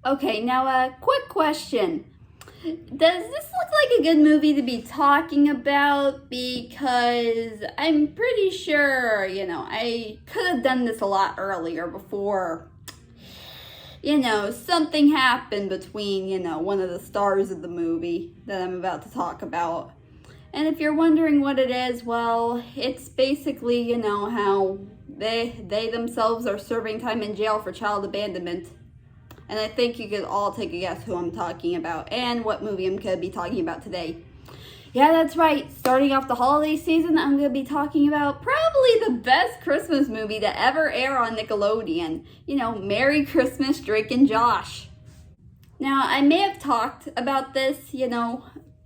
Okay, now a quick question. Does this look like a good movie to be talking about? Because I'm pretty sure, I could have done this a lot earlier before, something happened between, one of the stars of the movie that I'm about to talk about. And if you're wondering what it is, well, it's basically, how they themselves are serving time in jail for child abandonment. And I think you could all take a guess who I'm talking about and what movie I'm going to be talking about today. Yeah, that's right. Starting off the holiday season, I'm going to be talking about probably the best Christmas movie to ever air on Nickelodeon. Merry Christmas, Drake and Josh. Now, I may have talked about this,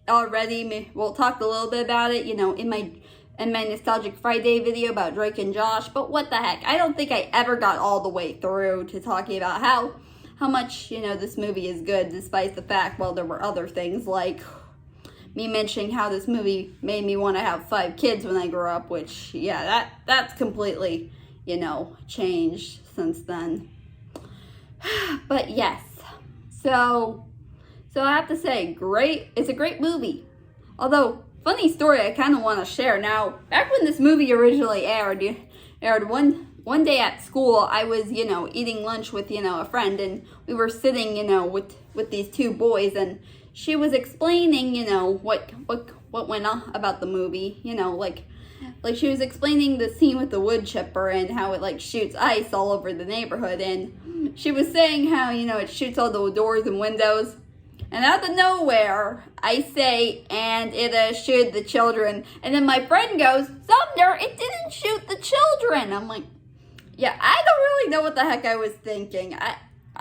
already. We'll talk a little bit about it, in my Nostalgic Friday video about Drake and Josh. But what the heck? I don't think I ever got all the way through to talking about how much, this movie is good, despite the fact, well, there were other things like me mentioning how this movie made me want to have 5 kids when I grew up, which, yeah, that's completely, changed since then. But yes, so I have to say, it's a great movie. Although, funny story I kind of want to share. Now, back when this movie originally aired one day at school, I was, eating lunch with, a friend, and we were sitting, with these 2 boys, and she was explaining, what went on about the movie, like she was explaining the scene with the wood chipper and how it, like, shoots ice all over the neighborhood, and she was saying how, it shoots all the doors and windows, and out of nowhere, I say, and it shooted the children, and then my friend goes, Sumner, it didn't shoot the children. I'm like, yeah, I don't really know what the heck I was thinking.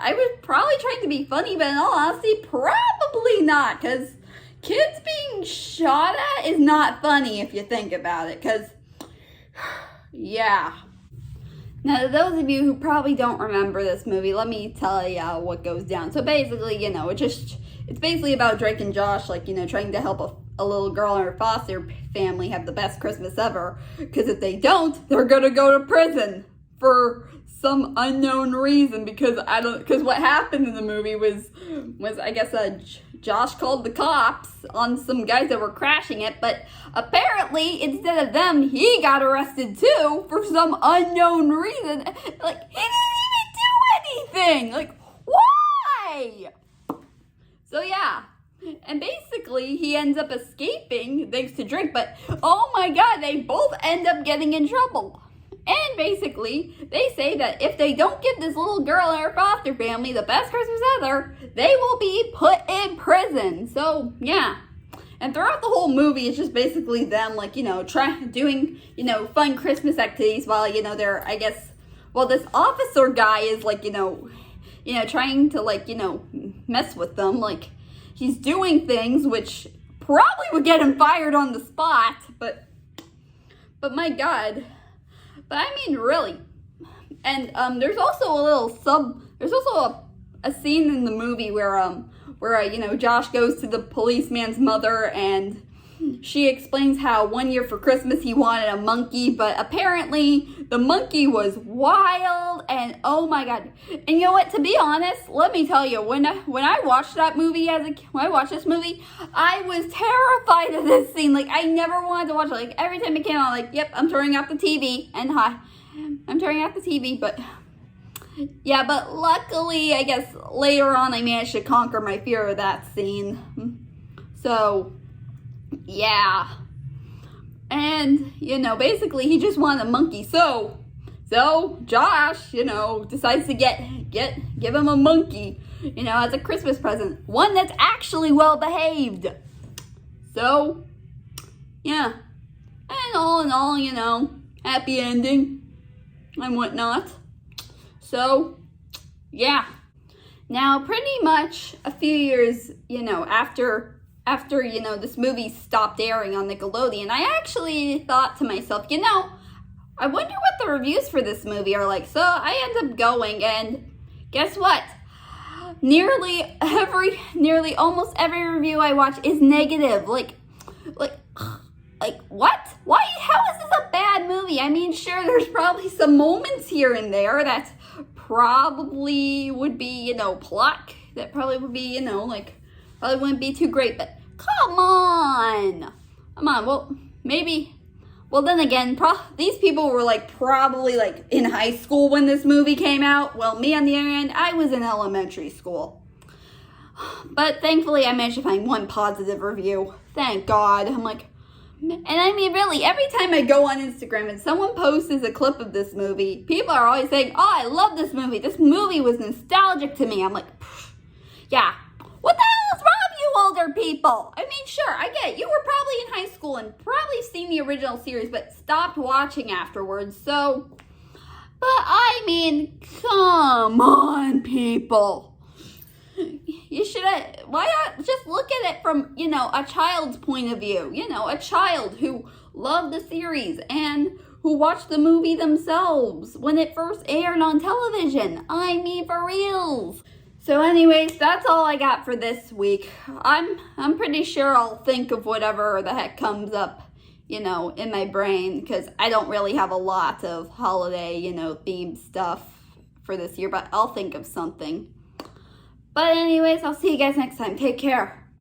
I was probably trying to be funny, but in all honesty, probably not, because kids being shot at is not funny if you think about it, because, yeah. Now, to those of you who probably don't remember this movie, let me tell you what goes down. So basically, it's basically about Drake and Josh, like, trying to help a little girl and her foster family have the best Christmas ever, because if they don't, they're gonna go to prison for some unknown reason, because what happened in the movie was I guess Josh called the cops on some guys that were crashing it, but apparently instead of them, he got arrested too for some unknown reason. Like, he didn't even do anything. Like, why? So yeah. And basically, he ends up escaping thanks to Drake, but oh my god, they both end up getting in trouble. And basically, they say that if they don't give this little girl and her foster family the best Christmas ever, they will be put in prison. So, yeah. And throughout the whole movie, it's just basically them, like, doing, fun Christmas activities while, they're, I guess, well, this officer guy is, like, trying to, like, mess with them. Like, he's doing things which probably would get him fired on the spot, but my God. But I mean, really. And there's also a scene in the movie where Josh goes to the policeman's mother, and she explains how one year for Christmas he wanted a monkey, but apparently the monkey was wild, and oh my god. And you know what, to be honest, let me tell you, when I watched that movie when I watched this movie, I was terrified of this scene. Like, I never wanted to watch it. Like, every time it came on, like, yep, I'm turning off the TV, and I'm turning off the TV, but yeah, but luckily, I guess later on I managed to conquer my fear of that scene. So yeah. And, basically he just wanted a monkey. So Josh, decides to give him a monkey, as a Christmas present. One that's actually well behaved. So, yeah. And all in all, happy ending and whatnot. So, yeah. Now, pretty much a few years, after this movie stopped airing on Nickelodeon, I actually thought to myself, I wonder what the reviews for this movie are like. So I end up going, and guess what? Nearly almost every review I watch is negative. Like, what? Why? How is this a bad movie? I mean, sure, there's probably some moments here and there that probably would be, plot that probably would be, like, probably wouldn't be too great, but come on. Well, maybe. Well, then again, these people were like probably like in high school when this movie came out. Well, me on the other end, I was in elementary school. But thankfully, I managed to find one positive review. Thank God. I'm like, and I mean, really, every time I go on Instagram and someone posts a clip of this movie, people are always saying, oh, I love this movie. This movie was nostalgic to me. I'm like, yeah. What the hell is wrong with you older people? I mean, sure, I get it. You were probably in high school and probably seen the original series, but stopped watching afterwards. So, but I mean, come on, people. You should, why not just look at it from, a child's point of view? A child who loved the series and who watched the movie themselves when it first aired on television. I mean, for reals. So anyways, that's all I got for this week. I'm pretty sure I'll think of whatever the heck comes up, in my brain, because I don't really have a lot of holiday, themed stuff for this year, but I'll think of something. But anyways, I'll see you guys next time. Take care.